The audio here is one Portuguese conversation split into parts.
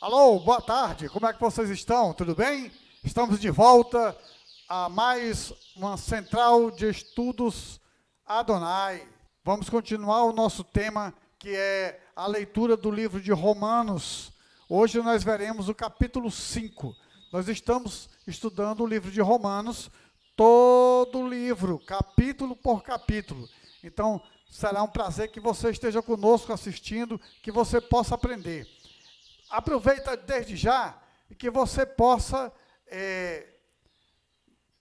Alô, boa tarde, como é que vocês estão? Tudo bem? Estamos de volta a mais uma central de estudos Adonai. Vamos continuar o nosso tema, que é a leitura do livro de Romanos. Hoje nós veremos o capítulo 5. Nós estamos estudando o livro de Romanos, todo o livro, capítulo por capítulo. Então, será um prazer que você esteja conosco assistindo, que você possa aprender. Aproveita desde já e que você possa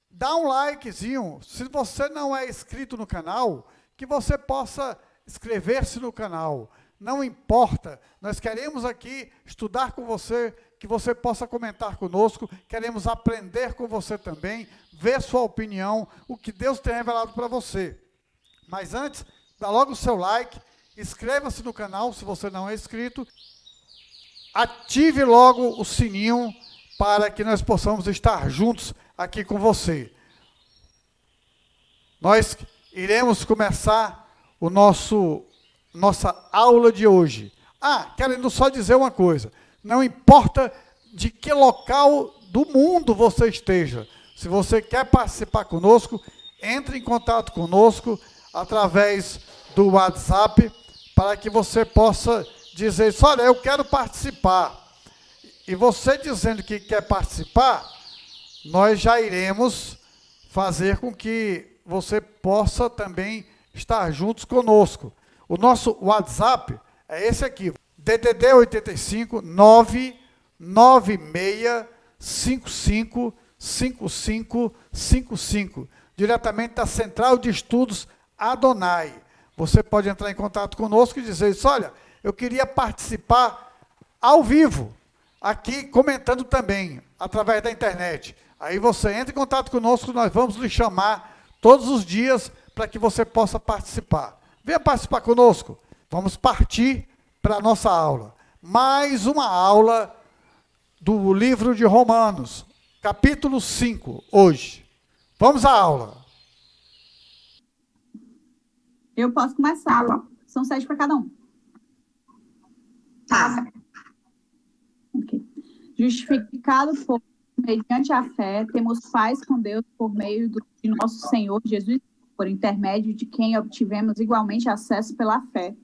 dar um likezinho. Se você não é inscrito no canal, que você possa inscrever-se no canal. Não importa, nós queremos aqui estudar com você, que você possa comentar conosco, queremos aprender com você também, ver sua opinião, o que Deus tem revelado para você. Mas antes, dá logo o seu like, inscreva-se no canal se você não é inscrito, ative logo o sininho para que nós possamos estar juntos aqui com você. Nós iremos começar nossa aula de hoje. Querendo só dizer uma coisa, não importa de que local do mundo você esteja, se você quer participar conosco, entre em contato conosco através do WhatsApp, para que você possa dizer isso, olha, eu quero participar. E você dizendo que quer participar, nós já iremos fazer com que você possa também estar juntos conosco. O nosso WhatsApp é esse aqui, DDD 85 996 55 5555, diretamente da Central de Estudos Adonai. Você pode entrar em contato conosco e dizer isso, olha, eu queria participar ao vivo, aqui comentando também, através da internet. Aí você entra em contato conosco, nós vamos lhe chamar todos os dias para que você possa participar. Venha participar conosco. Vamos partir para a nossa aula. Mais uma aula do livro de Romanos, capítulo 5, hoje. Vamos à aula. Eu posso começar, são 7 para cada um. Tá. Okay. Justificado mediante a fé, temos paz com Deus por meio de nosso Senhor Jesus, por intermédio de quem obtivemos igualmente acesso pela fé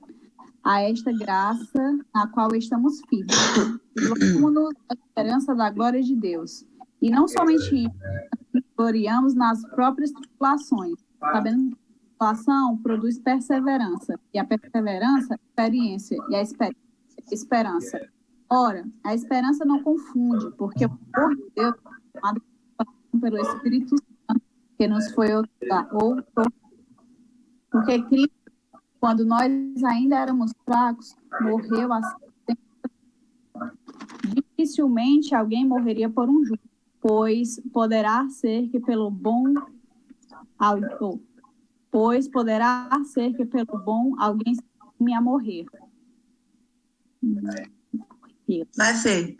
a esta graça na qual estamos firmes. Gloriamo-nos na esperança da glória de Deus. E não somente isso, gloriamos nas próprias tribulações, sabendo que a tribulação produz perseverança, e a perseverança, experiência, e a esperança. Ora, a esperança não confunde, porque o amor de Deus é chamado pelo Espírito Santo, que nos foi outorgado. Porque Cristo, quando nós ainda éramos fracos, morreu assim. Dificilmente alguém morreria por um justo, pois poderá ser que pelo bom alguém se anime a morrer. Vai ser.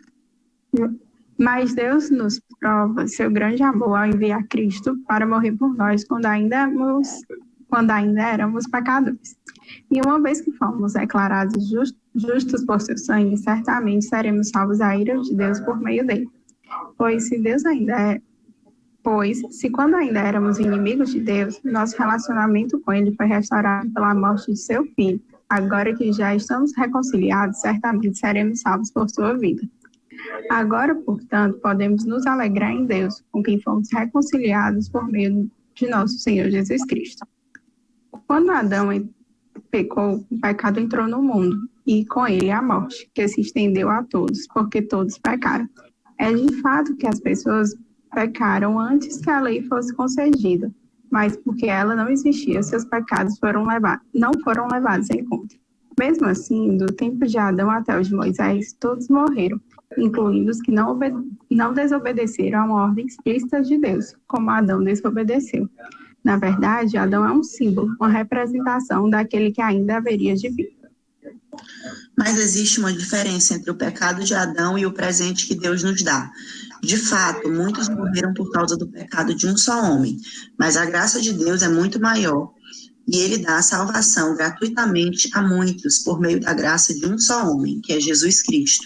Mas Deus nos prova seu grande amor ao enviar Cristo para morrer por nós quando ainda éramos pecadores. E uma vez que fomos declarados justos por seu sangue, certamente seremos salvos da ira de Deus por meio dele. Pois se quando ainda éramos inimigos de Deus, nosso relacionamento com ele foi restaurado pela morte de seu filho. Agora que já estamos reconciliados, certamente seremos salvos por sua vida. Agora, portanto, podemos nos alegrar em Deus, com quem fomos reconciliados por meio de nosso Senhor Jesus Cristo. Quando Adão pecou, o pecado entrou no mundo, e com ele a morte, que se estendeu a todos, porque todos pecaram. É de fato que as pessoas pecaram antes que a lei fosse concedida, mas porque ela não existia, seus pecados não foram levados em conta. Mesmo assim, do tempo de Adão até o de Moisés, todos morreram, incluindo os que não desobedeceram a uma ordem explícita de Deus, como Adão desobedeceu. Na verdade, Adão é um símbolo, uma representação daquele que ainda haveria de vir. Mas existe uma diferença entre o pecado de Adão e o presente que Deus nos dá. De fato, muitos morreram por causa do pecado de um só homem, mas a graça de Deus é muito maior, e ele dá a salvação gratuitamente a muitos por meio da graça de um só homem, que é Jesus Cristo.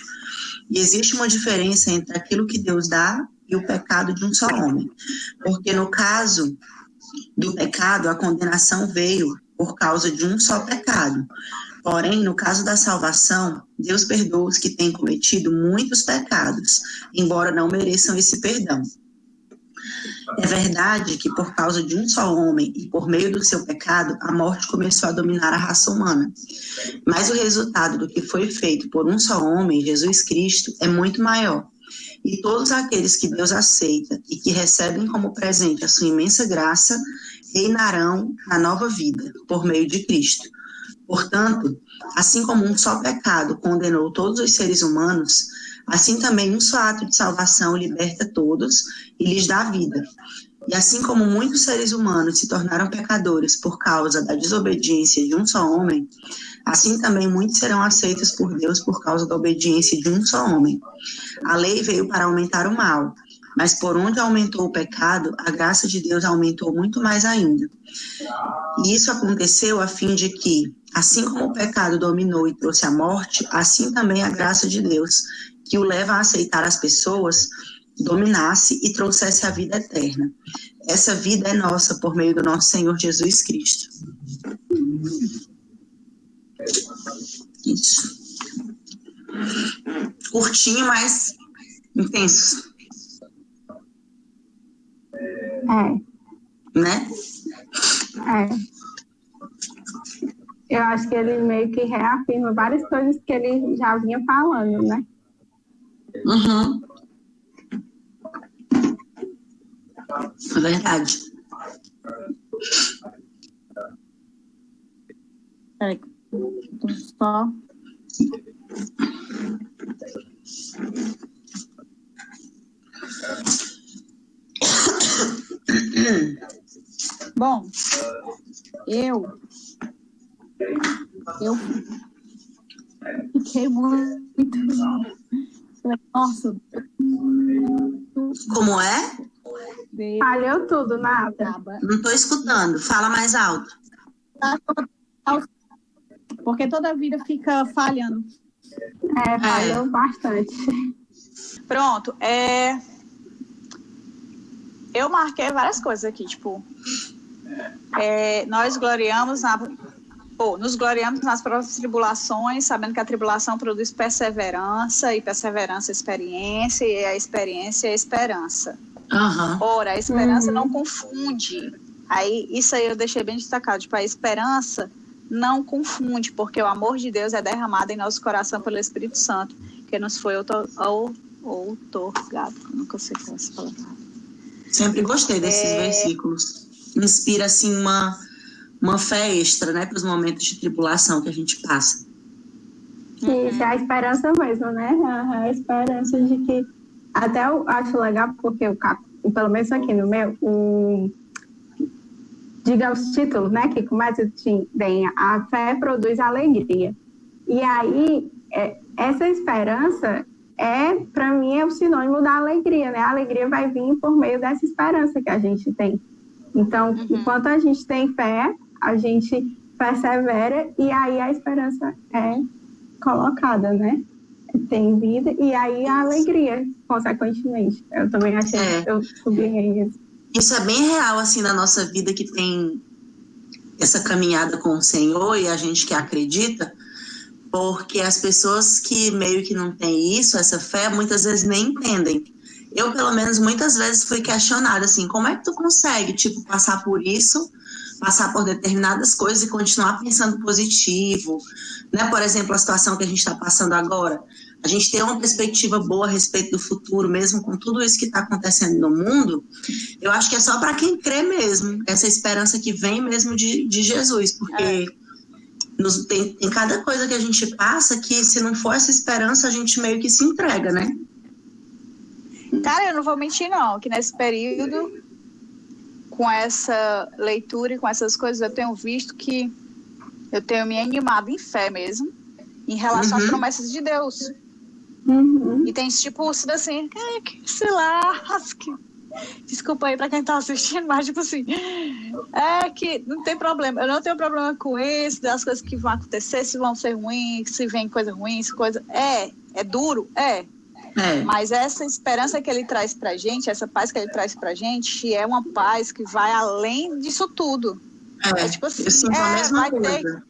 E existe uma diferença entre aquilo que Deus dá e o pecado de um só homem. Porque no caso do pecado, a condenação veio por causa de um só pecado. Porém, no caso da salvação, Deus perdoa os que têm cometido muitos pecados, embora não mereçam esse perdão. É verdade que por causa de um só homem e por meio do seu pecado, a morte começou a dominar a raça humana. Mas o resultado do que foi feito por um só homem, Jesus Cristo, é muito maior. E todos aqueles que Deus aceita e que recebem como presente a sua imensa graça, reinarão na nova vida, por meio de Cristo. Portanto, assim como um só pecado condenou todos os seres humanos, assim também um só ato de salvação liberta todos e lhes dá vida. E assim como muitos seres humanos se tornaram pecadores por causa da desobediência de um só homem, assim também muitos serão aceitos por Deus por causa da obediência de um só homem. A lei veio para aumentar o mal, mas por onde aumentou o pecado, a graça de Deus aumentou muito mais ainda. E isso aconteceu a fim de que, assim como o pecado dominou e trouxe a morte, assim também a graça de Deus, que o leva a aceitar as pessoas, dominasse e trouxesse a vida eterna. Essa vida é nossa por meio do nosso Senhor Jesus Cristo. Isso. Curtinho, mas intenso. Né? Eu acho que ele meio que reafirma várias coisas que ele já vinha falando, né? Uhum. É verdade. Peraí, só. Bom, eu fiquei muito. Nossa. Como é? Deus. Falhou tudo, nada. Não estou escutando. Fala mais alto. Porque toda a vida fica falhando. Falhou bastante. Pronto. Eu marquei várias coisas aqui, tipo. Nos gloriamos nas próprias tribulações, sabendo que a tribulação produz perseverança, e perseverança experiência, e a experiência é esperança. Uhum. Ora, a esperança não confunde. Isso aí eu deixei bem destacado. Tipo, a esperança não confunde, porque o amor de Deus é derramado em nosso coração pelo Espírito Santo, que nos foi outorgado. Nunca sei falar essa palavra. Sempre gostei desses versículos. Inspira, assim, uma fé extra, né, para os momentos de tribulação que a gente passa. Isso é a esperança mesmo, né? A esperança de que... Até eu acho legal, porque pelo menos aqui no meu, digamos, o título, né, que começa bem, a fé produz alegria. E aí, essa esperança para mim, é o sinônimo da alegria, né? A alegria vai vir por meio dessa esperança que a gente tem. Então, enquanto a gente tem fé, a gente persevera e aí a esperança é colocada, né? Tem vida e aí a alegria, consequentemente. Eu também achei, eu sublinhei isso. Isso é bem real, assim, na nossa vida, que tem essa caminhada com o Senhor e a gente que acredita, porque as pessoas que meio que não têm isso, essa fé, muitas vezes nem entendem. Eu, pelo menos, muitas vezes fui questionada, assim, como é que tu consegue, tipo, passar por isso, passar por determinadas coisas e continuar pensando positivo, né? Por exemplo, a situação que a gente está passando agora, a gente tem uma perspectiva boa a respeito do futuro, mesmo com tudo isso que está acontecendo no mundo. Eu acho que é só para quem crê mesmo, essa esperança que vem mesmo de Jesus, porque tem cada coisa que a gente passa que, se não for essa esperança, a gente meio que se entrega, né? Cara, eu não vou mentir, não, que nesse período, com essa leitura e com essas coisas, eu tenho visto que eu tenho me animado em fé mesmo, em relação às promessas de Deus. E tem, tipo, sido assim, sei lá, desculpa aí pra quem tá assistindo, mas, tipo assim, que não tem problema, eu não tenho problema com isso, das coisas que vão acontecer, se vão ser ruins, se vem coisa ruim, se coisa... É duro, Mas essa esperança que ele traz pra gente, essa paz que ele traz pra gente, é uma paz que vai além disso tudo. Tipo assim, eu sinto a mesma coisa.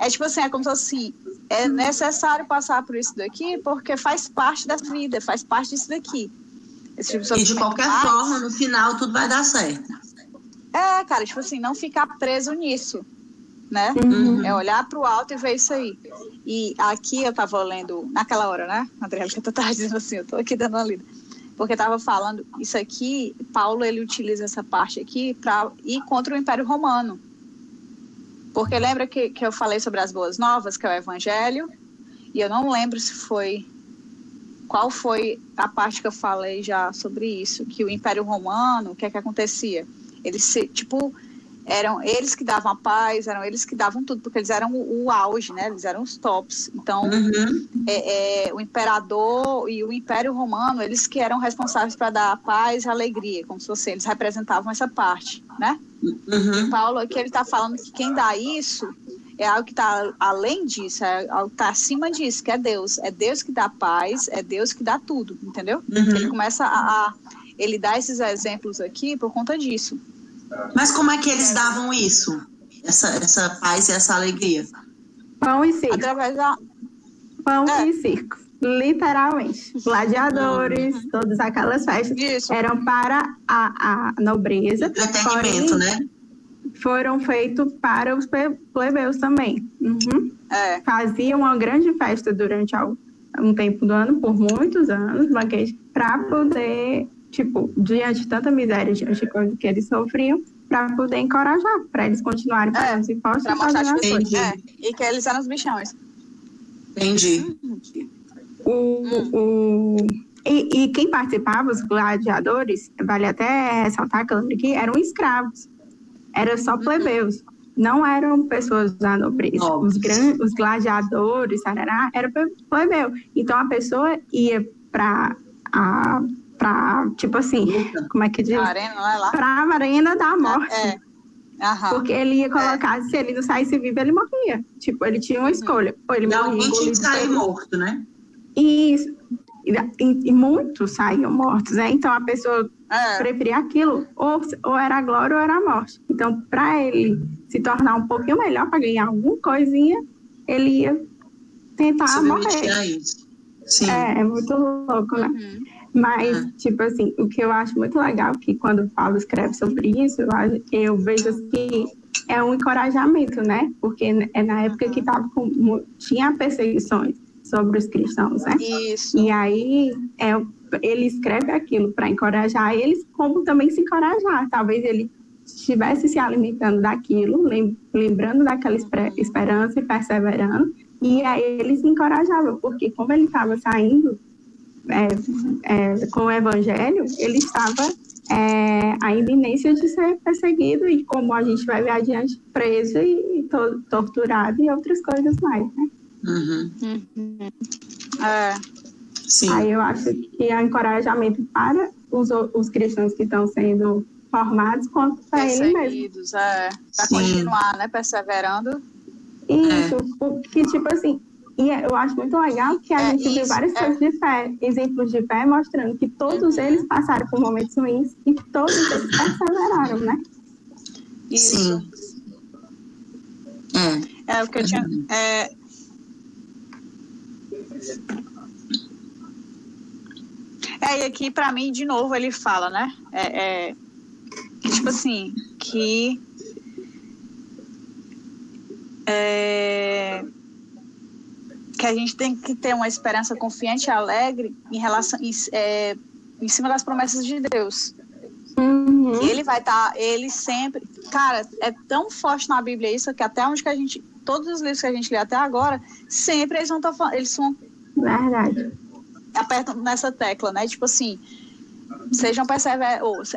Tipo assim, é como se assim, é necessário passar por isso daqui, porque faz parte da vida, faz parte disso daqui. Esse tipo E de qualquer forma, no final, tudo vai dar certo. Cara, tipo assim, não ficar preso nisso, né? É olhar pro alto e ver isso aí. E aqui eu tava lendo, naquela hora, né, Adriana, que tu tava dizendo assim, eu tô aqui dando uma lida. Porque eu tava falando, isso aqui, Paulo, ele utiliza essa parte aqui para ir contra o Império Romano. Porque lembra que eu falei sobre as boas novas, que é o Evangelho, e eu não lembro se foi... Qual foi a parte que eu falei já sobre isso? Que o Império Romano, o que é que acontecia? Eles, eram eles que davam a paz, eram eles que davam tudo, porque eles eram o auge, né? Eles eram os tops. Então, o imperador e o Império Romano, eles que eram responsáveis para dar a paz e a alegria, como se fosse, eles representavam essa parte, né? E Paulo aqui, ele está falando que quem dá isso é algo que está além disso, é algo que está acima disso, que é Deus. É Deus que dá paz, é Deus que dá tudo, entendeu? Ele começa ele dá esses exemplos aqui por conta disso. Mas como é que eles davam isso? Essa paz e essa alegria? Pão e circo. Através Pão e circo. Literalmente. Gladiadores, todas aquelas festas eram para a nobreza. Entretenimento, né? Foram feitos para os plebeus também. Faziam uma grande festa durante um tempo do ano, por muitos anos, banquete, para poder, tipo, diante de tanta miséria, diante de coisas que eles sofriam, para poder encorajar, para eles continuarem pagando os impostos. Para mostrar as pessoas. E que eles eram os bichões. Entendi. E quem participava, os gladiadores, vale até ressaltar que eu lembro aqui, eram escravos. Eram só plebeus. Não eram pessoas da nobreza. Os gladiadores, sarará, eram plebeu. Então, a pessoa ia para tipo assim, como é que diz? Para a arena da morte. Porque ele ia colocar, se ele não saísse vivo, ele morria. Tipo, ele tinha uma escolha. Ou ele morria. Alguém tinha que sair morto, né? Isso. E muitos saíam mortos, né? Então, a pessoa preferia aquilo, ou era a glória ou era a morte. Então, para ele se tornar um pouquinho melhor, para ganhar alguma coisinha, ele ia tentar morrer. Sim. É muito louco, né? Mas, tipo assim, o que eu acho muito legal, que quando o Paulo escreve sobre isso, eu vejo que é um encorajamento, né? Porque é na época que tinha perseguições sobre os cristãos, né? Isso. E aí, ele escreve aquilo para encorajar eles, como também se encorajar. Talvez ele estivesse se alimentando daquilo, lembrando daquela esperança e perseverando, e aí ele se encorajava, porque como ele estava saindo com o evangelho, ele estava a iminência de ser perseguido, e como a gente vai ver adiante, preso e torturado e outras coisas mais, né? Sim. Aí eu acho que é um encorajamento para os cristãos que estão sendo formados, quanto para ele mesmo. Para continuar, né, perseverando. Isso, porque, tipo assim, e eu acho muito legal que a gente viu várias coisas de fé, exemplos de fé, mostrando que todos eles passaram por momentos ruins e que todos eles perseveraram, né? Isso. Sim. É o que eu tinha... e aqui, para mim, de novo, ele fala, né? Que, tipo assim, que a gente tem que ter uma esperança confiante e alegre em relação em cima das promessas de Deus. Ele vai estar, ele sempre, cara, é tão forte na Bíblia isso, que até onde que a gente, todos os livros que a gente lê até agora, sempre eles vão verdade, apertam nessa tecla, né? Tipo assim, sejam perseverantes.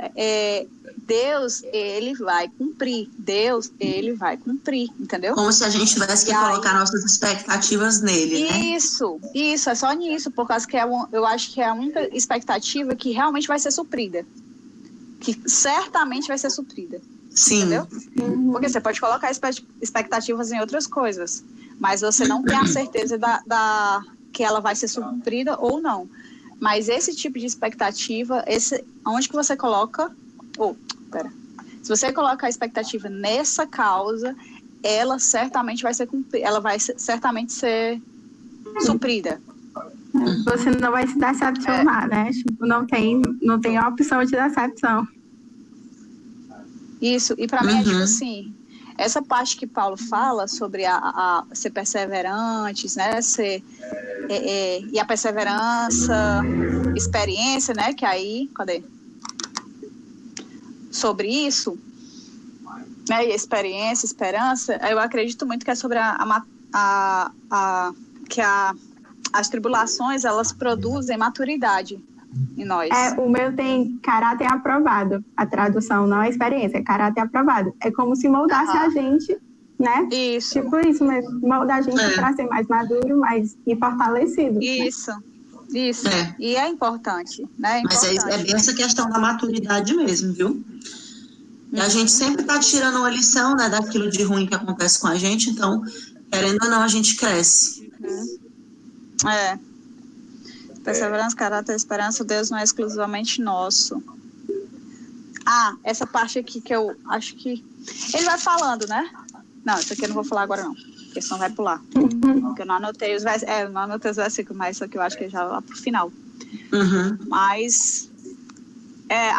Deus, ele vai cumprir. Deus, ele vai cumprir, entendeu? Como se a gente tivesse que colocar nossas expectativas nele, né? Isso, é só nisso, por causa que eu acho que é a única expectativa que realmente vai ser suprida. Que certamente vai ser suprida. Sim. Entendeu? Porque você pode colocar expectativas em outras coisas, mas você não tem a certeza que ela vai ser suprida ou não. Mas esse tipo de expectativa, onde que você coloca... Se você coloca a expectativa nessa causa, ela certamente vai ser certamente ser suprida. Você não vai se decepcionar, né? Tipo, não tem a opção de decepção. Isso, e para mim é tipo assim, essa parte que Paulo fala sobre a ser perseverantes, né? E a perseverança, experiência, né? Que aí, cadê? Sobre isso, né? E experiência, esperança, eu acredito muito que é sobre que as tribulações, elas produzem maturidade em nós. O meu tem caráter aprovado. A tradução não é experiência, é caráter aprovado. É como se moldasse a gente, né? Isso. Tipo isso mesmo, moldar a gente para ser mais maduro, e fortalecido. Isso. E é importante, né? Mas é bem essa questão da maturidade mesmo, viu? E a gente sempre está tirando uma lição, né, daquilo de ruim que acontece com a gente, então, querendo ou não, a gente cresce. Perseverança, caráter, esperança, Deus não é exclusivamente nosso. Essa parte aqui que eu acho que... Ele vai falando, né? Não, isso aqui eu não vou falar agora não, porque senão vai pular. Porque eu não anotei os versículos, mas isso aqui eu acho que já lá pro final. Mas...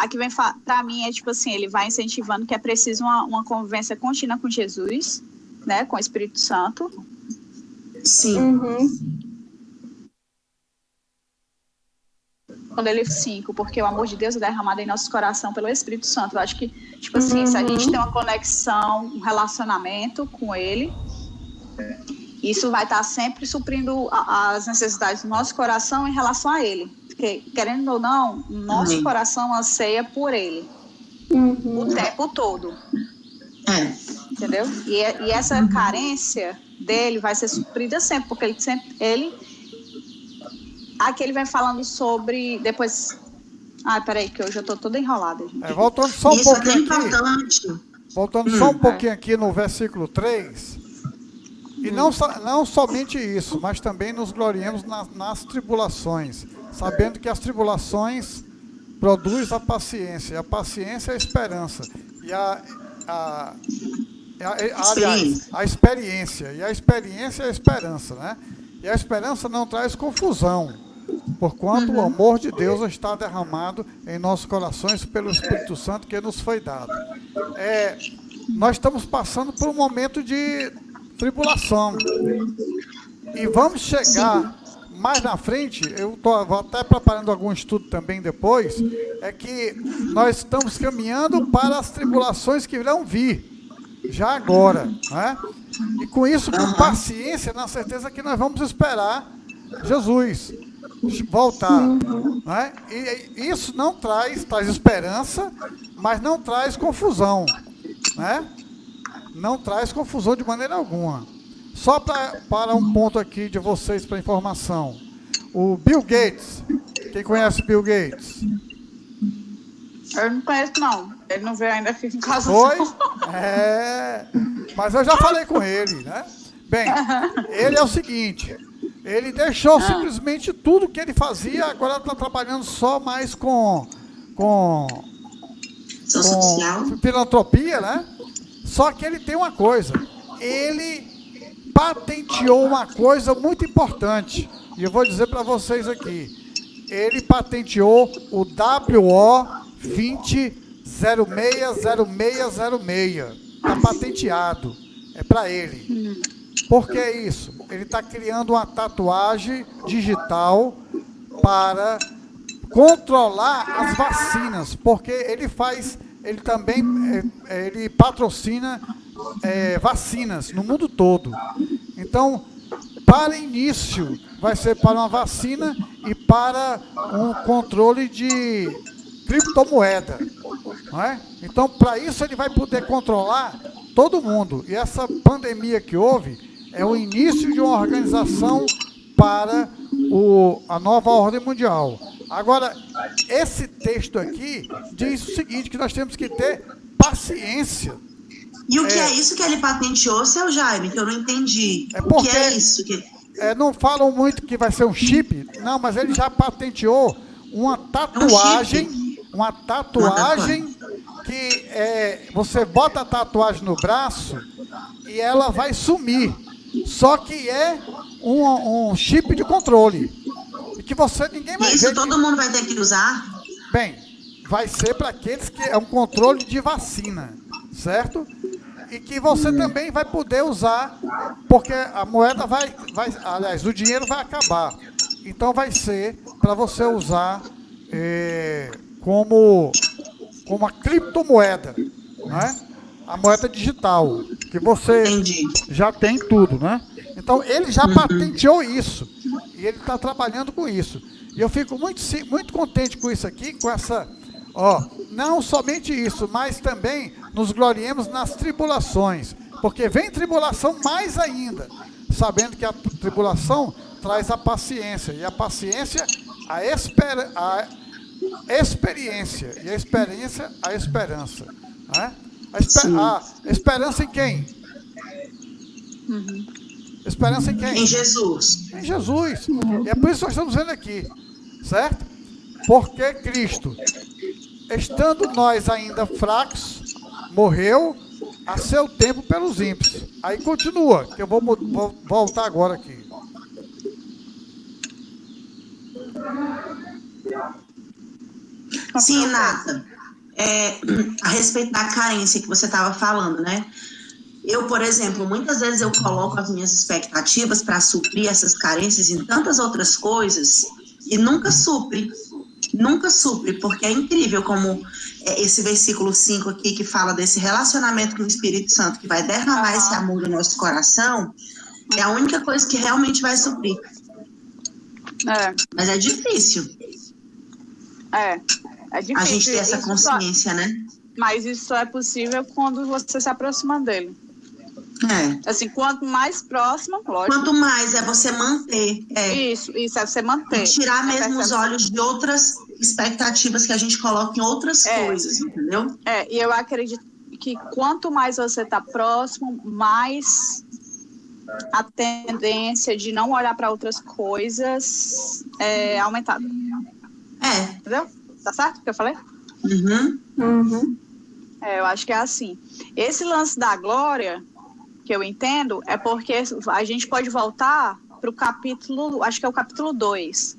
aqui vem para mim é tipo assim, ele vai incentivando que é preciso uma convivência contínua com Jesus, né, com o Espírito Santo. Sim. Quando ele 5, porque o amor de Deus é derramado em nosso coração pelo Espírito Santo. Eu acho que, tipo assim, se a gente tem uma conexão, um relacionamento com ele, isso vai estar sempre suprindo as necessidades do nosso coração em relação a ele. Porque, querendo ou não, nosso coração anseia por ele. O tempo todo. Entendeu? E essa carência dele vai ser suprida sempre, porque aqui ele vem falando sobre... Depois... peraí, que eu já estou toda enrolada, gente. Voltando só um pouquinho aqui. Importante. Voltando só um pouquinho aqui no versículo 3... E não somente isso, mas também nos gloriemos nas tribulações, sabendo que as tribulações produzem a paciência, e a paciência é a esperança, aliás, a experiência, e a experiência é a esperança, né? E a esperança não traz confusão, porquanto o amor de Deus está derramado em nossos corações pelo Espírito Santo que nos foi dado. Nós estamos passando por um momento de tribulação. E vamos chegar mais na frente, vou até preparando algum estudo também depois, é que nós estamos caminhando para as tribulações que irão vir, já agora, né? E com isso, com paciência, na certeza que nós vamos esperar Jesus voltar, né? E isso não traz esperança, mas não traz confusão, né? Não traz confusão de maneira alguma. Só para um ponto aqui de vocês, para informação. O Bill Gates, quem conhece Bill Gates? Eu não conheço, não. Ele não veio ainda aqui em casa. Foi? Mas eu já falei com ele, né? Bem, ele é o seguinte, ele deixou simplesmente tudo que ele fazia, agora está trabalhando só mais com filantropia, né? Só que ele tem uma coisa, ele patenteou uma coisa muito importante, e eu vou dizer para vocês aqui, ele patenteou o WO 20060606, está patenteado, é para ele. Por que isso? Ele está criando uma tatuagem digital para controlar as vacinas, porque ele patrocina vacinas no mundo todo. Então, para início, vai ser para uma vacina e para um controle de criptomoeda, não é? Então, para isso, ele vai poder controlar todo mundo. E essa pandemia que houve é o início de uma organização para a nova ordem mundial. Agora, esse texto aqui diz o seguinte, que nós temos que ter paciência. E o que é isso que ele patenteou, seu Jaime, que eu não entendi? O que é isso? não falam muito que vai ser um chip, não, mas ele já patenteou uma tatuagem que você bota a tatuagem no braço e ela vai sumir. Só que é um chip de controle. E que ninguém vai ver. Isso todo mundo vai ter que usar? Bem, vai ser para aqueles que é um controle de vacina, certo? E que você também vai poder usar, porque a moeda aliás, o dinheiro vai acabar. Então vai ser para você usar como a criptomoeda, né? A moeda digital, que você já tem tudo, né? Então ele já patenteou isso e ele está trabalhando com isso. E eu fico muito contente com isso aqui, com essa, não somente isso, mas também nos gloriemos nas tribulações, porque vem tribulação mais ainda, sabendo que a tribulação traz a paciência, e a paciência a experiência, e a experiência a esperança, né? A esperança em quem? Esperança em quem? Em Jesus. Em Jesus. E é por isso que nós estamos vendo aqui, certo? Porque Cristo, estando nós ainda fracos, morreu a seu tempo pelos ímpios. Aí continua, que eu vou voltar agora aqui. Sim, Nata. A respeito da carência que você estava falando, né? Eu, por exemplo, muitas vezes eu coloco as minhas expectativas para suprir essas carências em tantas outras coisas e nunca supre, porque é incrível como esse versículo 5 aqui que fala desse relacionamento com o Espírito Santo que vai derramar esse amor no nosso coração, é a única coisa que realmente vai suprir. Mas é difícil. É difícil. A gente ter essa consciência, né? Mas isso só é possível quando você se aproxima dele. Assim, quanto mais próximo, lógico. Quanto mais é você manter. Isso é você manter. E tirar mesmo os olhos de outras expectativas que a gente coloca em outras coisas, entendeu? E eu acredito que quanto mais você está próximo, mais a tendência de não olhar para outras coisas é aumentada. Entendeu? Tá certo o que eu falei? Eu acho que é assim. Esse lance da glória, que eu entendo, é porque a gente pode voltar para o capítulo, acho que é o capítulo 2.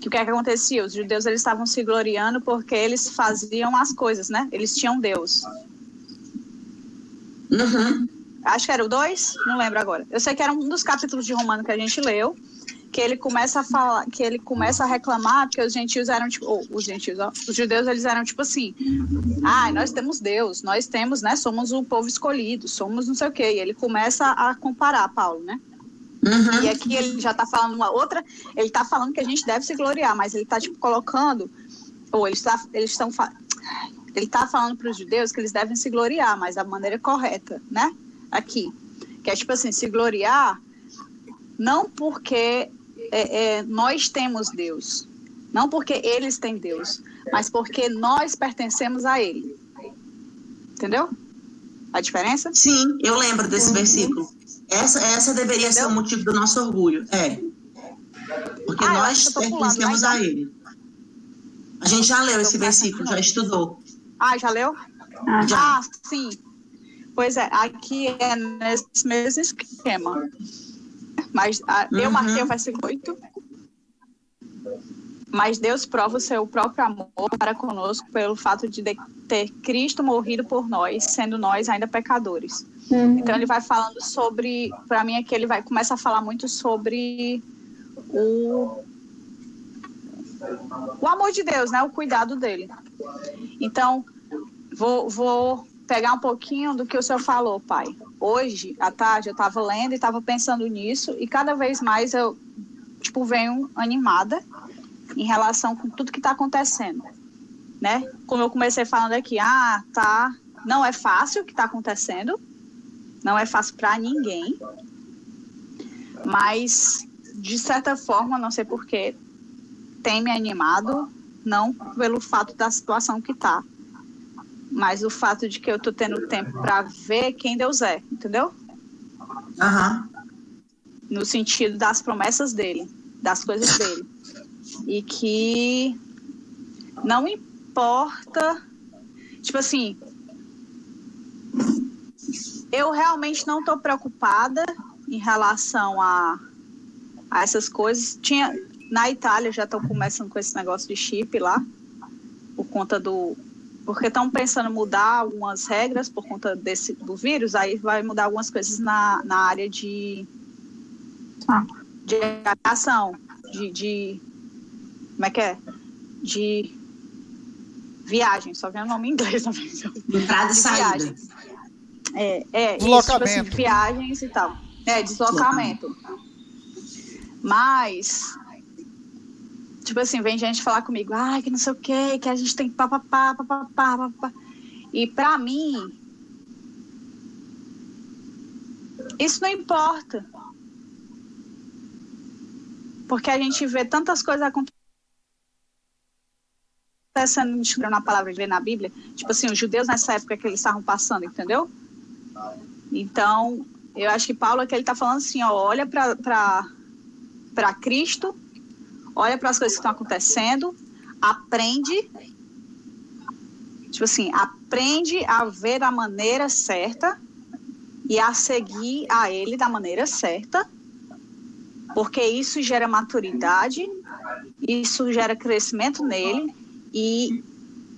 Que o que é que acontecia? Os judeus, eles estavam se gloriando porque eles faziam as coisas, né? Eles tinham Deus. Acho que era o 2, não lembro agora. Eu sei que era um dos capítulos de Romano que a gente leu, que ele começa a falar, que ele começa a reclamar porque os gentios eram tipo, os judeus, eles eram tipo assim, nós temos Deus, nós temos, né, somos o povo escolhido, somos não sei o quê, e ele começa a comparar Paulo, né? E aqui ele já tá falando ele tá falando que a gente deve se gloriar, mas ele tá tipo colocando, ele tá falando para os judeus que eles devem se gloriar, mas da maneira correta, né? Aqui, que é tipo assim, se gloriar não porque nós temos Deus, não porque eles têm Deus, mas porque nós pertencemos a Ele. Entendeu? A diferença? Sim, eu lembro desse versículo. Essa deveria ser o motivo do nosso orgulho. Porque nós pertencemos a Ele. A gente já leu esse versículo, já estudou. Já leu? Sim. Pois aqui é nesse mesmo esquema. Mas eu marquei o versículo 8. Mas Deus prova o seu próprio amor para conosco pelo fato de ter Cristo morrido por nós, sendo nós ainda pecadores. Então ele vai falando sobre, para mim aqui ele começa a falar muito sobre o amor de Deus, né? O cuidado dele. Então, vou pegar um pouquinho do que o senhor falou, pai. Hoje, à tarde, eu estava lendo e estava pensando nisso, e cada vez mais eu, venho animada em relação com tudo que está acontecendo, né? Como eu comecei falando aqui, não é fácil o que está acontecendo, não é fácil para ninguém, mas, de certa forma, não sei porquê, tem me animado, não pelo fato da situação que está, mas o fato de que eu tô tendo tempo para ver quem Deus é, entendeu? no sentido das promessas dele, das coisas dele. E que não importa, tipo assim, eu realmente não estou preocupada em relação a essas coisas. Na Itália já estão começando com esse negócio de chip lá, por conta porque estão pensando em mudar algumas regras por conta do vírus, aí vai mudar algumas coisas na área de aviação, de como é que é? De viagem, só vem o nome em inglês também. Entrada e saída. Deslocamento. Isso, tipo assim, viagens e tal. Deslocamento. Mas, tipo assim, vem gente falar comigo, que não sei o quê, que a gente tem que papapá. E pra mim, isso não importa. Porque a gente vê tantas coisas acontecendo na palavra de ver na Bíblia, tipo assim, os judeus nessa época que eles estavam passando, entendeu? Então, eu acho que Paulo aqui ele tá falando assim, ó, olha para Cristo, olha para as coisas que estão acontecendo, aprende, tipo assim, aprende a ver da maneira certa e a seguir a ele da maneira certa, porque isso gera maturidade, isso gera crescimento nele, e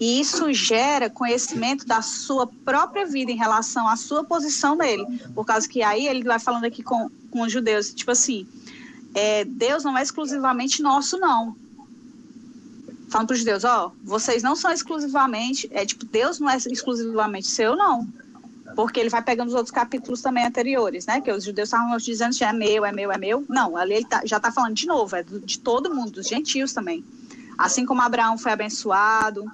isso gera conhecimento da sua própria vida em relação à sua posição nele. Por causa que aí ele vai falando aqui com os judeus, tipo assim, Deus não é exclusivamente nosso, não. Falando para os judeus, vocês não são exclusivamente, Deus não é exclusivamente seu, não. Porque ele vai pegando os outros capítulos também anteriores, né? Que os judeus estavam dizendo que é meu. Não, ali ele já está falando de novo, de todo mundo, dos gentios também. Assim como Abraão foi abençoado,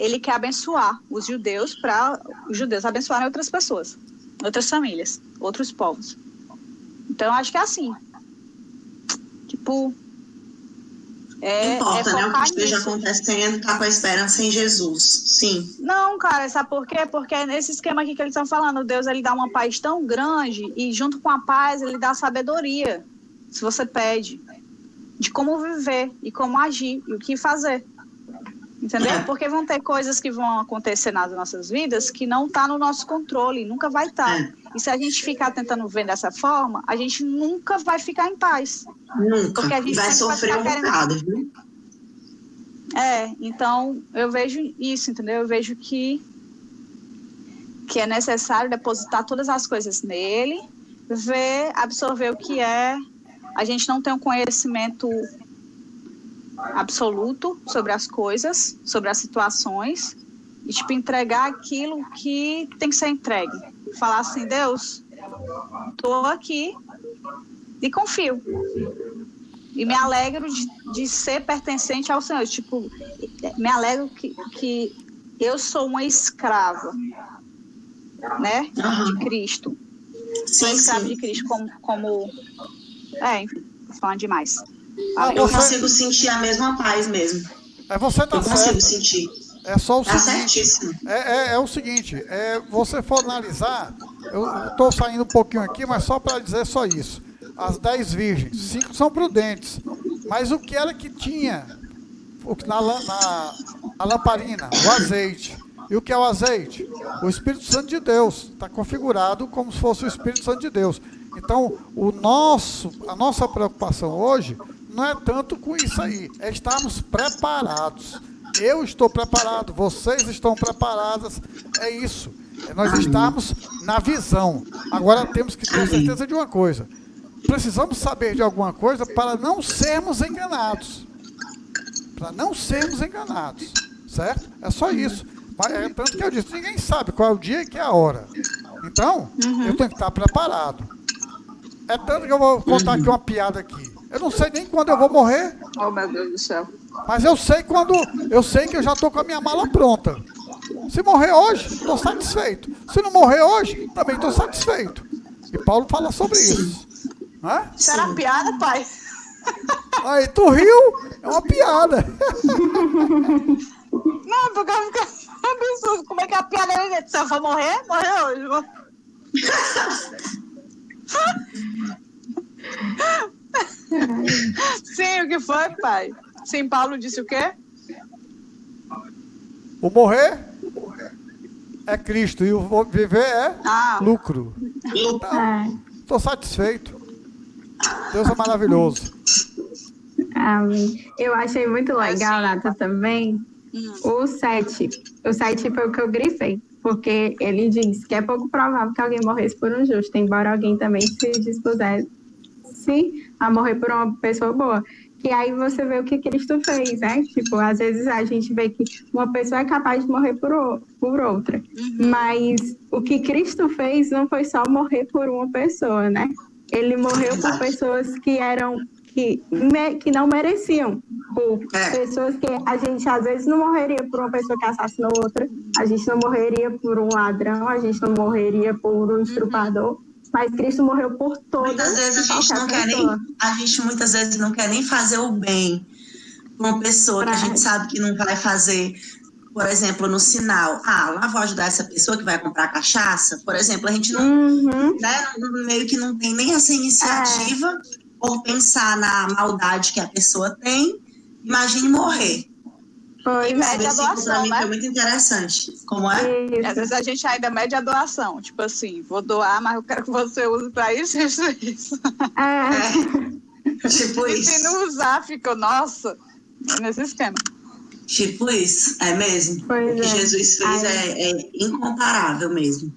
ele quer abençoar os judeus para os judeus abençoarem outras pessoas, outras famílias, outros povos. Então, eu acho que é assim. Tipo, Não importa, né? O que esteja nisso. acontecendo, tá com a esperança em Jesus. Sim. Não, cara, sabe por quê? Porque nesse esquema aqui que eles estão falando, Deus ele dá uma paz tão grande e junto com a paz ele dá sabedoria, se você pede, de como viver e como agir e o que fazer. Entendeu? Porque vão ter coisas que vão acontecer nas nossas vidas que não tá no nosso controle, nunca vai estar. E se a gente ficar tentando ver dessa forma, a gente nunca vai ficar em paz. Nunca. Porque a gente vai sofrer um bocado, viu? Então eu vejo isso, entendeu? Eu vejo que é necessário depositar todas as coisas nele, absorver o que é. A gente não tem um conhecimento absoluto sobre as coisas, sobre as situações, e tipo, entregar aquilo que tem que ser entregue. Falar assim, Deus, estou aqui e confio. E me alegro de ser pertencente ao Senhor. Tipo, me alegro que eu sou uma escrava, né? De Cristo. Sou escrava de Cristo como enfim, tô falando demais. Eu consigo sentir a mesma paz mesmo. Você tá eu consigo sentir. É só o tá seguinte. Certíssimo. É o seguinte, você for analisar, eu estou saindo um pouquinho aqui, mas só para dizer só isso. As 10 virgens, 5 são prudentes. Mas o que era que tinha na lamparina? O azeite. E o que é o azeite? O Espírito Santo de Deus. Está configurado como se fosse o Espírito Santo de Deus. Então, a nossa preocupação hoje não é tanto com isso aí, é estarmos preparados. Eu estou preparado, vocês estão preparadas, é isso. Nós estamos na visão. Agora temos que ter certeza de uma coisa. Precisamos saber de alguma coisa para não sermos enganados. Para não sermos enganados, certo? É só isso. Tanto que eu disse, ninguém sabe qual é o dia e que é a hora. Então, eu tenho que estar preparado. É tanto que eu vou contar aqui uma piada aqui. Eu não sei nem quando eu vou morrer. Oh, meu Deus do céu. Mas eu sei que eu já estou com a minha mala pronta. Se morrer hoje, estou satisfeito. Se não morrer hoje, também estou satisfeito. E Paulo fala sobre isso. Isso era piada, pai? Aí, tu riu? É uma piada. Não, porque eu fico absurdo. Como é que a piada é? Se eu for morrer, morrer hoje. Sim, o que foi, pai? Sim, Paulo disse o quê? O morrer é Cristo e o viver é lucro. Então, estou satisfeito. Deus é maravilhoso. Eu achei muito legal, Nata, também, o 7. O 7 foi o que eu grifei, porque ele diz que é pouco provável que alguém morresse por um justo, embora alguém também se dispusesse a morrer por uma pessoa boa. Que aí você vê o que Cristo fez, né? Tipo, às vezes a gente vê que uma pessoa é capaz de morrer por outra. Mas o que Cristo fez não foi só morrer por uma pessoa, né? Ele morreu por pessoas que não mereciam. Por pessoas que a gente às vezes não morreria por uma pessoa que assassinou outra, a gente não morreria por um ladrão, a gente não morreria por um estuprador. Mas Cristo morreu por todas. Muitas vezes a gente muitas vezes não quer nem fazer o bem para uma pessoa que a gente sabe que não vai fazer. Por exemplo, no sinal, lá vou ajudar essa pessoa que vai comprar cachaça. Por exemplo, a gente não, né, meio que não tem nem essa iniciativa por pensar na maldade que a pessoa tem. Imagine morrer. E mede a doação, né? Foi muito interessante. Como é? E às vezes a gente ainda mede a doação. Tipo assim, vou doar, mas eu quero que você use para isso, isso, isso. Tipo e isso. se não usar, fica, nossa, nesse esquema. Tipo isso, é mesmo. Pois o que Jesus fez é incomparável mesmo.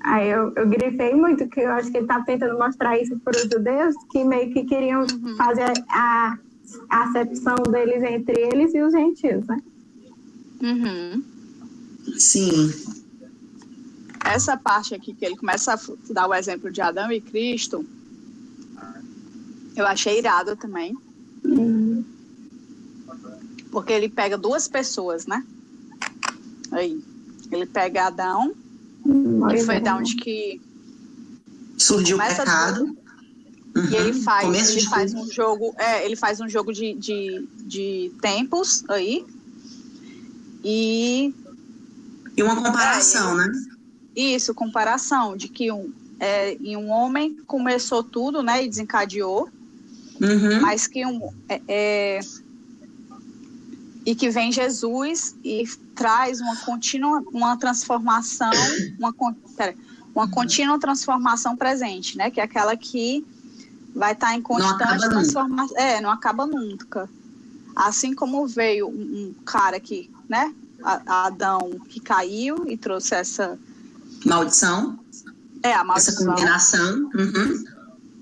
Aí eu grifei muito, que eu acho que ele está tentando mostrar isso para os judeus, que meio que queriam fazer a acepção deles entre eles e os gentios, né? Sim. Essa parte aqui que ele começa a dar o exemplo de Adão e Cristo, eu achei irado também. Porque ele pega duas pessoas, né? Aí, ele pega Adão, que foi da onde que surgiu o pecado. E ele faz um jogo, ele faz um jogo de tempos aí. E uma comparação, né? Isso, comparação de que em um homem começou tudo, né? E desencadeou. Mas que e que vem Jesus e traz uma transformação, uma contínua transformação presente, né? Que é aquela que vai estar em constante transformação. Não acaba nunca. Assim como veio um cara que, né? Adão, que caiu e trouxe essa maldição. A maldição. Essa condenação.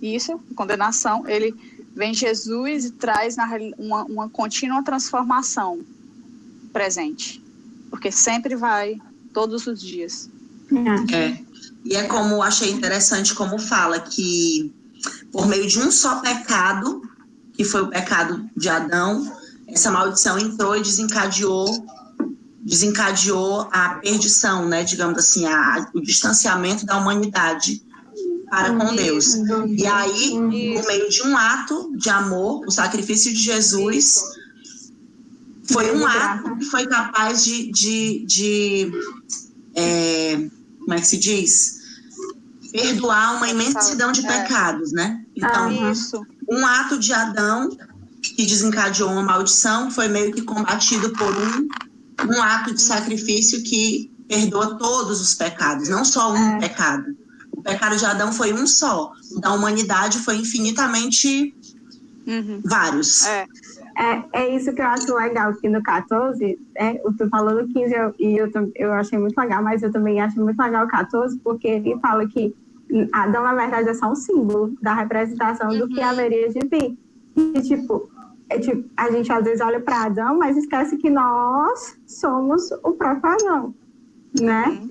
Isso, condenação. Ele vem Jesus e traz uma contínua transformação presente. Porque sempre vai, todos os dias. E é como achei interessante como fala que por meio de um só pecado, que foi o pecado de Adão, essa maldição entrou e desencadeou a perdição, né? Digamos assim, o distanciamento da humanidade para com Deus. E aí, por meio de um ato de amor, o sacrifício de Jesus foi um ato que foi capaz de como é que se diz? Perdoar uma imensidão de pecados, né? Então, um ato de Adão que desencadeou uma maldição foi meio que combatido por um ato de sacrifício que perdoa todos os pecados, não só um pecado. O pecado de Adão foi um só, o da humanidade foi infinitamente vários. É isso que eu acho legal, que no 14, tu falou no 15 eu achei muito legal, mas eu também acho muito legal o 14, porque ele fala que Adão, na verdade, é só um símbolo da representação do que haveria de vir. E, tipo, a gente às vezes olha para Adão, mas esquece que nós somos o próprio Adão, né?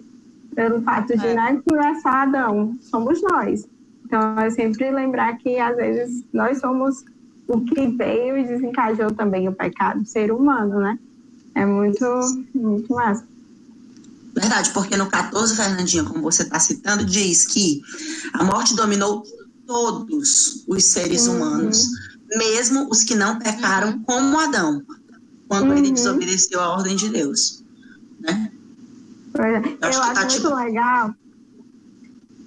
Pelo fato de não é só Adão, somos nós. Então, é sempre lembrar que, às vezes, nós somos o que veio e desencadeou também o pecado, ser humano, né? É muito, muito massa. Verdade, porque no 14, Fernandinha, como você está citando, diz que a morte dominou todos os seres humanos, mesmo os que não pecaram como Adão, quando ele desobedeceu a ordem de Deus, né? Eu acho muito legal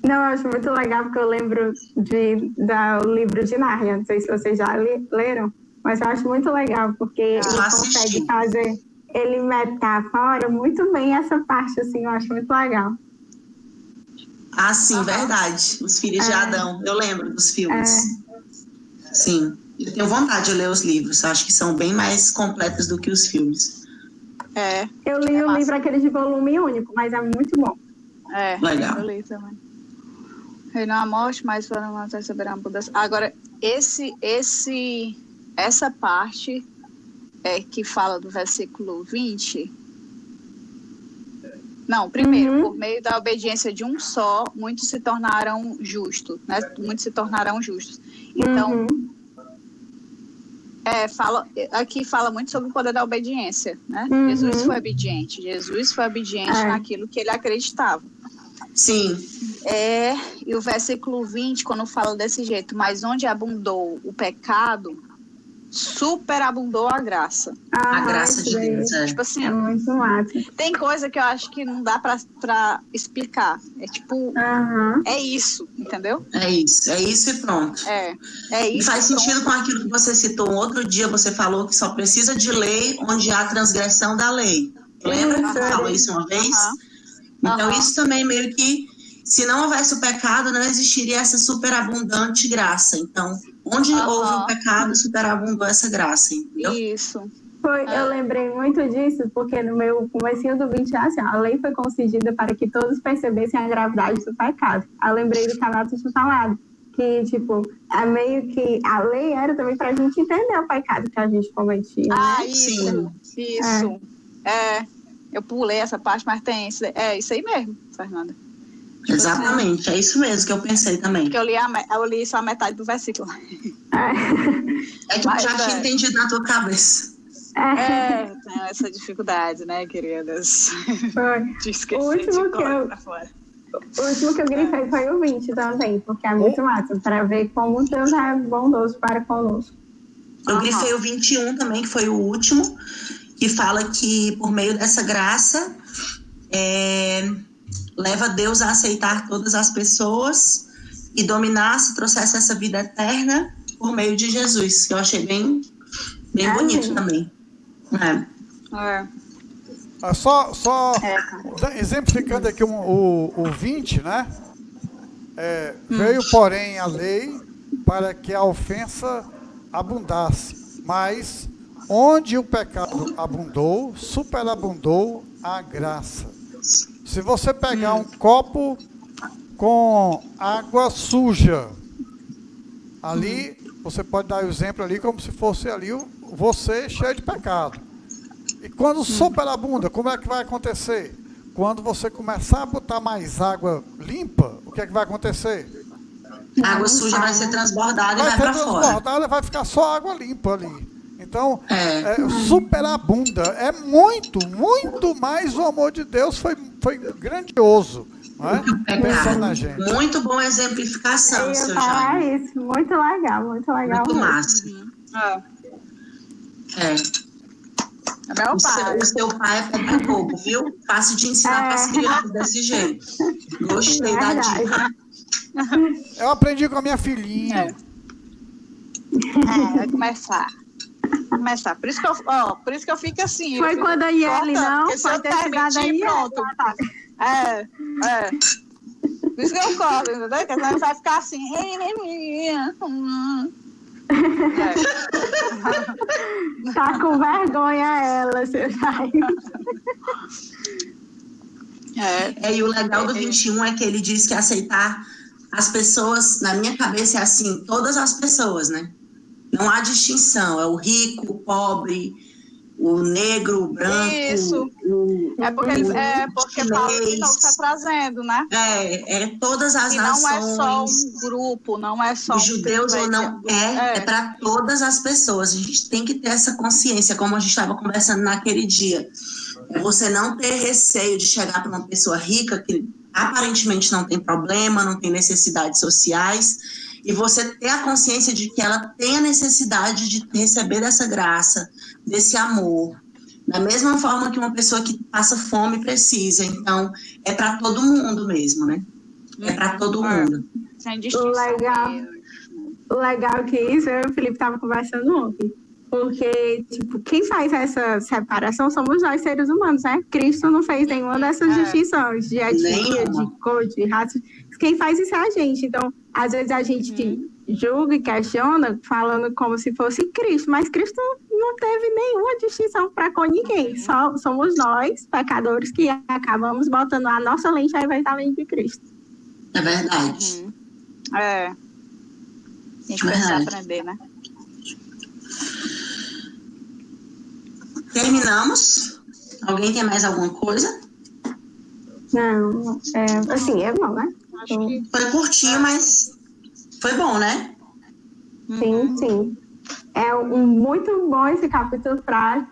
Não, eu acho muito legal porque eu lembro do livro de Nárnia. Não sei se vocês já leram, mas eu acho muito legal porque ele consegue fazer, ele metafora muito bem essa parte, assim, eu acho muito legal. Ah, sim, verdade. Os Filhos de Adão. Eu lembro dos filmes. Sim. Eu tenho vontade de ler os livros. Acho que são bem mais completos do que os filmes. Eu li o livro aquele de volume único, mas é muito bom. Legal. Eu li também. Reinou a morte, mas foram nós receberão a mudança. Agora, essa parte que fala do versículo 20. Não, primeiro, por meio da obediência de um só, muitos se tornaram justos, né? Muitos se tornarão justos. Então, aqui fala muito sobre o poder da obediência, né? Jesus foi obediente naquilo que ele acreditava. Sim. E o versículo 20, quando fala desse jeito, mas onde abundou o pecado, superabundou a graça. A graça de Deus. Tipo assim, é muito massa. Tem coisa que eu acho que não dá pra explicar. É tipo, é isso, entendeu? É isso e pronto. É isso. E faz sentido com aquilo que você citou. Um outro dia você falou que só precisa de lei onde há transgressão da lei. Lembra que você falou isso uma vez? Então isso também meio que, se não houvesse o pecado, não existiria essa superabundante graça. Então, onde houve o pecado, superabundou essa graça, entendeu? Isso. Eu lembrei muito disso, porque no meu comecinho do 20, assim, a lei foi concedida para que todos percebessem a gravidade do pecado. Eu lembrei do que a Nath tinha falado, que, tipo, é meio que a lei era também para a gente entender o pecado que a gente cometia. Né? Isso. Eu pulei essa parte, mas tem isso. É isso aí mesmo, Fernanda. Exatamente, é isso mesmo que eu pensei também. Porque eu li só a metade do versículo. É que eu já tinha entendido na tua cabeça. Tenho essa dificuldade, né, queridas? De esquecer o último que eu grifei foi o 20 também, porque é muito massa, para ver como Deus é bondoso para conosco. Eu grifei o 21 também, que foi o último, que fala que por meio dessa graça leva Deus a aceitar todas as pessoas e dominar, se trouxesse essa vida eterna por meio de Jesus, que eu achei bem bonito também. Só exemplificando aqui o 20, né? Veio, porém, a lei para que a ofensa abundasse, mas onde o pecado abundou, superabundou a graça. Se você pegar um copo com água suja, ali, você pode dar o exemplo ali como se fosse ali você cheio de pecado. E quando superabunda, como é que vai acontecer? Quando você começar a botar mais água limpa, o que é que vai acontecer? A água suja vai ser transbordada e vai para fora. Transbordada, vai ficar só água limpa ali. Então, superabunda. É muito, muito mais o amor de Deus. Foi grandioso. Não é? Pensando na gente. Muito boa exemplificação, seu Jaime. Isso, muito legal. Muito massa. O seu pai é pedagogo, viu? Fácil de ensinar para as crianças desse jeito. Gostei da dica. Eu aprendi com a minha filhinha. Vai começar. Por isso que eu fico assim. Foi quando a Yeli não? Foi ter chegado aí, pronto. Por isso que eu corto, entendeu? Porque senão vai ficar assim. Tá com vergonha ela, seu Jaime. E o legal do 21 é que ele diz que aceitar as pessoas, na minha cabeça é assim, todas as pessoas, né? Não há distinção, é o rico, o pobre, o negro, o branco. Isso. Porque Paulo de novo está trazendo, né? Todas as nações. Não é só um grupo, não é só os judeus ou não. É para todas as pessoas. A gente tem que ter essa consciência, como a gente estava conversando naquele dia. Você não ter receio de chegar para uma pessoa rica, que aparentemente não tem problema, não tem necessidades sociais, e você ter a consciência de que ela tem a necessidade de receber dessa graça, desse amor, da mesma forma que uma pessoa que passa fome precisa. Então, é para todo mundo mesmo, né? É para todo mundo. Sem distinção. O legal que isso, eu e o Felipe estavam conversando ontem. Porque, tipo, quem faz essa separação somos nós, seres humanos, né? Cristo não fez nenhuma dessas distinções de etnia, de cor, de raça. Quem faz isso é a gente. Então, às vezes a gente julga e questiona, falando como se fosse Cristo. Mas Cristo não teve nenhuma distinção para com ninguém. Só somos nós, pecadores, que acabamos botando a nossa lente ao invés da lente de Cristo. É verdade. A gente precisa aprender, né? Terminamos? Alguém tem mais alguma coisa? Não, assim, é bom, né? Acho que Foi curtinho, mas foi bom, né? Sim. É muito bom esse capítulo para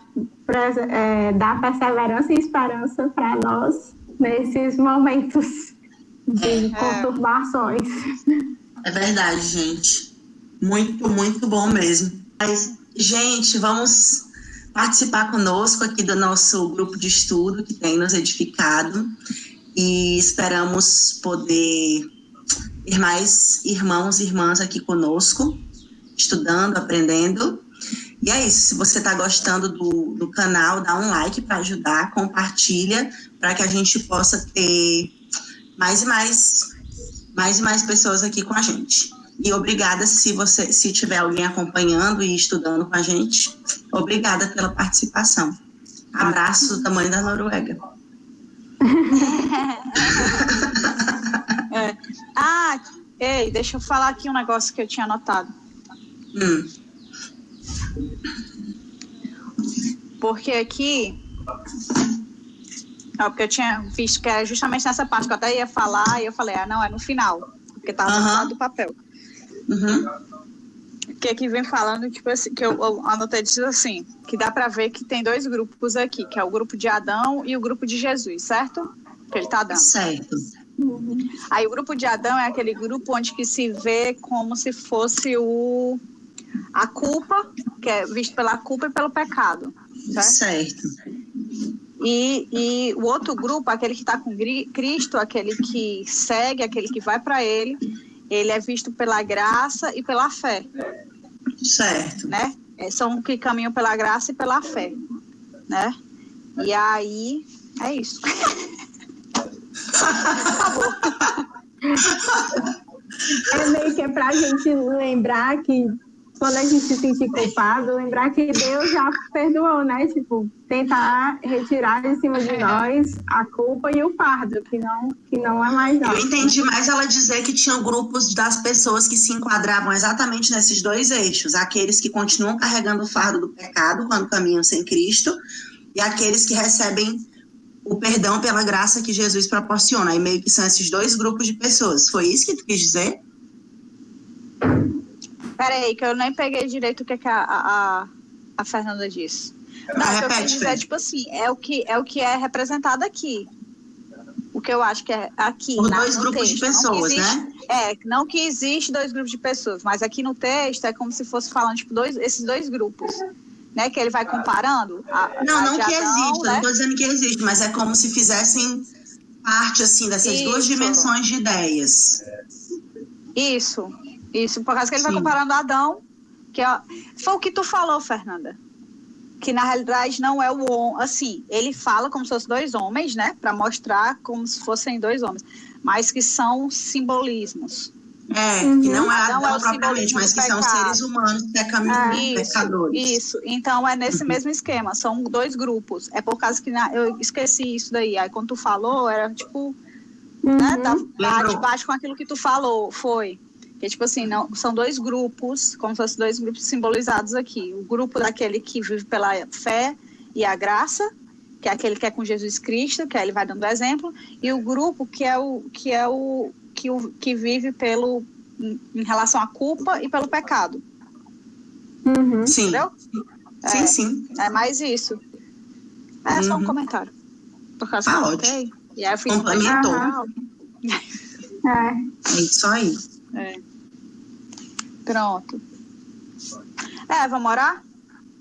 dar perseverança e esperança para nós nesses momentos de conturbações. É verdade, gente. Muito, muito bom mesmo. Mas, gente, vamos participar conosco aqui do nosso grupo de estudo que tem nos edificado e esperamos poder ter mais irmãos e irmãs aqui conosco, estudando, aprendendo. E é isso, se você está gostando do canal, dá um like para ajudar, compartilha, para que a gente possa ter mais e mais pessoas aqui com a gente. E obrigada se tiver alguém acompanhando e estudando com a gente. Obrigada pela participação. Abraço do tamanho da Noruega. Ei, deixa eu falar aqui um negócio que eu tinha anotado. Porque aqui... porque eu tinha visto que era justamente nessa parte que eu até ia falar, e eu falei, não, é no final. Porque estava do lado do papel. Que aqui vem falando, tipo assim, que eu anotei disso assim, que dá para ver que tem dois grupos aqui, que é o grupo de Adão e o grupo de Jesus, certo? Que ele tá dando. Certo. Aí o grupo de Adão é aquele grupo onde que se vê como se fosse a culpa, que é visto pela culpa e pelo pecado, certo? E o outro grupo, aquele que está com Cristo, aquele que segue, aquele que vai para ele é visto pela graça e pela fé. Certo. Né? São que caminham pela graça e pela fé. Né? E aí, é isso. É meio que pra gente lembrar que quando a gente se sentir culpado, lembrar que Deus já perdoou, né? Tipo, tentar retirar de cima de nós a culpa e o fardo, que não é mais nosso. Eu entendi mais ela dizer que tinham grupos das pessoas que se enquadravam exatamente nesses dois eixos. Aqueles que continuam carregando o fardo do pecado quando caminham sem Cristo e aqueles que recebem o perdão pela graça que Jesus proporciona. Aí meio que são esses dois grupos de pessoas. Foi isso que tu quis dizer? Peraí, que eu nem peguei direito o que a Fernanda disse. Não, o que eu quis dizer, tipo assim, é o que é representado aqui. O que eu acho que é aqui. Por dois grupos de pessoas, né? Não que existe dois grupos de pessoas, mas aqui no texto é como se fosse falando, tipo, esses dois grupos. Né, que ele vai comparando. Não que existe, né? Não estou dizendo que existe, mas é como se fizessem parte, assim, dessas duas dimensões de ideias. Isso, por causa que ele vai comparando Adão, que foi o que tu falou, Fernanda, que na realidade não é o homem, assim, ele fala como se fossem dois homens, né, para mostrar como se fossem dois homens, mas que são simbolismos. Que não é Adão propriamente, mas que são seres humanos pecadores. Isso, então é nesse mesmo esquema, são dois grupos. É por causa que eu esqueci isso daí. Aí quando tu falou, era tipo, né, bate com aquilo que tu falou, foi. Que tipo assim, não, são dois grupos, como se fossem dois grupos simbolizados aqui. O grupo daquele que vive pela fé e a graça, que é aquele que é com Jesus Cristo, que aí ele vai dando exemplo, e o grupo que vive em relação à culpa e pelo pecado. Sim. Entendeu? Sim. É mais isso. É só um comentário. Por causa que eu notei. E aí eu fiz complementou. É isso aí. Pronto. Vamos orar?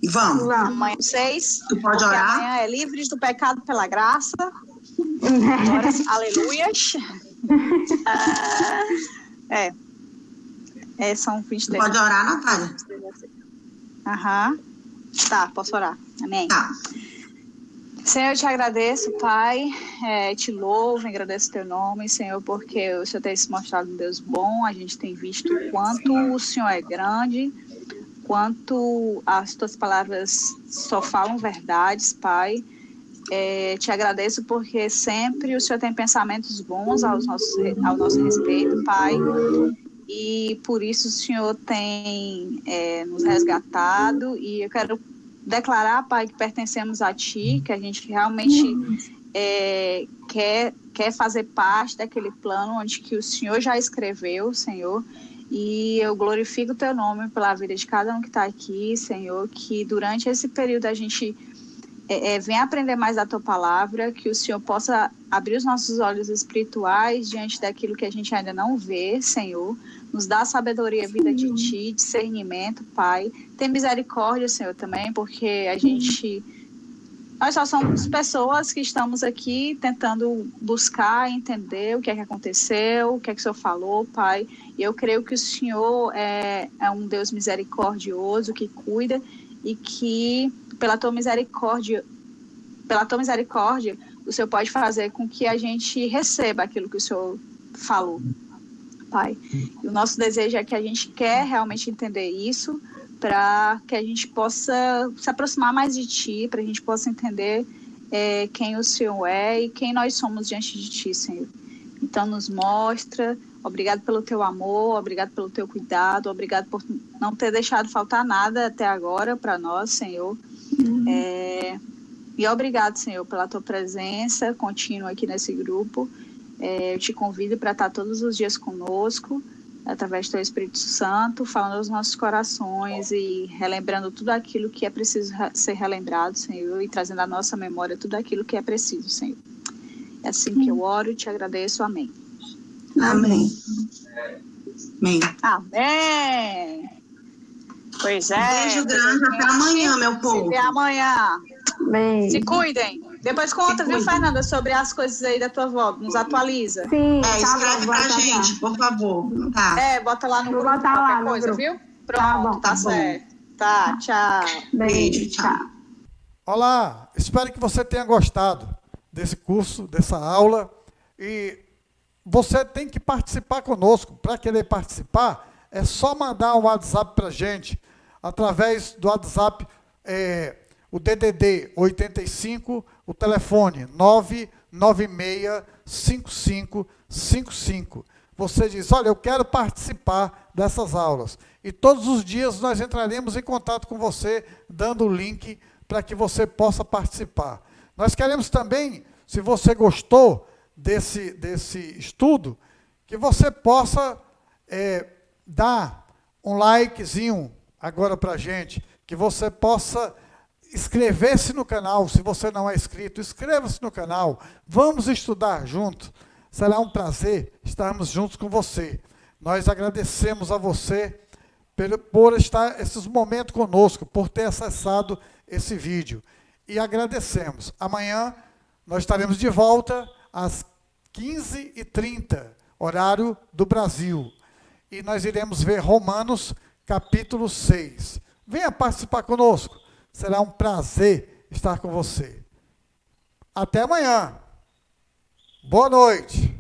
Vamos. Amanhã 6. Tu pode orar? Amanhã é livres do pecado pela graça. Glórias, aleluias. São 23. Pode orar, Natália? Aham. Tá, posso orar. Amém. Tá. Senhor, eu te agradeço, Pai, te louvo, agradeço o teu nome, Senhor, porque o Senhor tem se mostrado um Deus bom, a gente tem visto o quanto o Senhor é grande, quanto as tuas palavras só falam verdades, Pai. Te agradeço porque sempre o Senhor tem pensamentos bons ao nosso respeito, Pai, e por isso o Senhor tem nos resgatado, e eu quero declarar, Pai, que pertencemos a Ti, que a gente realmente quer fazer parte daquele plano onde que o Senhor já escreveu, Senhor, e eu glorifico o Teu nome pela vida de cada um que está aqui, Senhor, que durante esse período a gente venha aprender mais da Tua palavra, que o Senhor possa abrir os nossos olhos espirituais diante daquilo que a gente ainda não vê, Senhor, nos dá sabedoria, vida de Ti, discernimento, Pai. Tem misericórdia, Senhor, também, porque nós só somos pessoas que estamos aqui tentando buscar, entender o que é que aconteceu, o que é que o Senhor falou, Pai. E eu creio que o Senhor é um Deus misericordioso, que cuida e que, pela tua misericórdia, o Senhor pode fazer com que a gente receba aquilo que o Senhor falou, Pai. E o nosso desejo é que a gente quer realmente entender isso, para que a gente possa se aproximar mais de Ti, para a gente possa entender quem o Senhor é e quem nós somos diante de Ti, Senhor. Então, nos mostra. Obrigado pelo Teu amor, obrigado pelo Teu cuidado, obrigado por não ter deixado faltar nada até agora para nós, Senhor. E obrigado, Senhor, pela Tua presença contínua aqui nesse grupo. Eu te convido para estar todos os dias conosco, através do Teu Espírito Santo, falando aos nossos corações e relembrando tudo aquilo que é preciso ser relembrado, Senhor, e trazendo à nossa memória tudo aquilo que é preciso, Senhor. É assim que eu oro e te agradeço. Amém. Amém. Amém. Amém. Pois Beijo grande, até amanhã, meu povo. Até amanhã. Bem. Se cuidem. Depois conta, viu, Fernanda, sobre as coisas aí da tua avó. Nos atualiza. Sim, escreve pra gente, por favor. Tá. Bota lá no Vou grupo, botar lá qualquer no coisa, grupo. viu? Pronto, tá certo. Tá, tchau. Beijo, tchau. Olá, espero que você tenha gostado desse curso, dessa aula. E você tem que participar conosco. Para querer participar, é só mandar um WhatsApp para a gente, através do WhatsApp, o DDD 85, o telefone 9965555. Você diz, olha, eu quero participar dessas aulas. E todos os dias nós entraremos em contato com você, dando o link para que você possa participar. Nós queremos também, se você gostou desse estudo, que você possa dar um likezinho agora para a gente, que você possa inscrever-se no canal. Se você não é inscrito, inscreva-se no canal. Vamos estudar juntos. Será um prazer estarmos juntos com você. Nós agradecemos a você por estar esses momentos conosco, por ter acessado esse vídeo. E agradecemos. Amanhã nós estaremos de volta às 15h30, horário do Brasil. E nós iremos ver Romanos, capítulo 6. Venha participar conosco. Será um prazer estar com você. Até amanhã. Boa noite.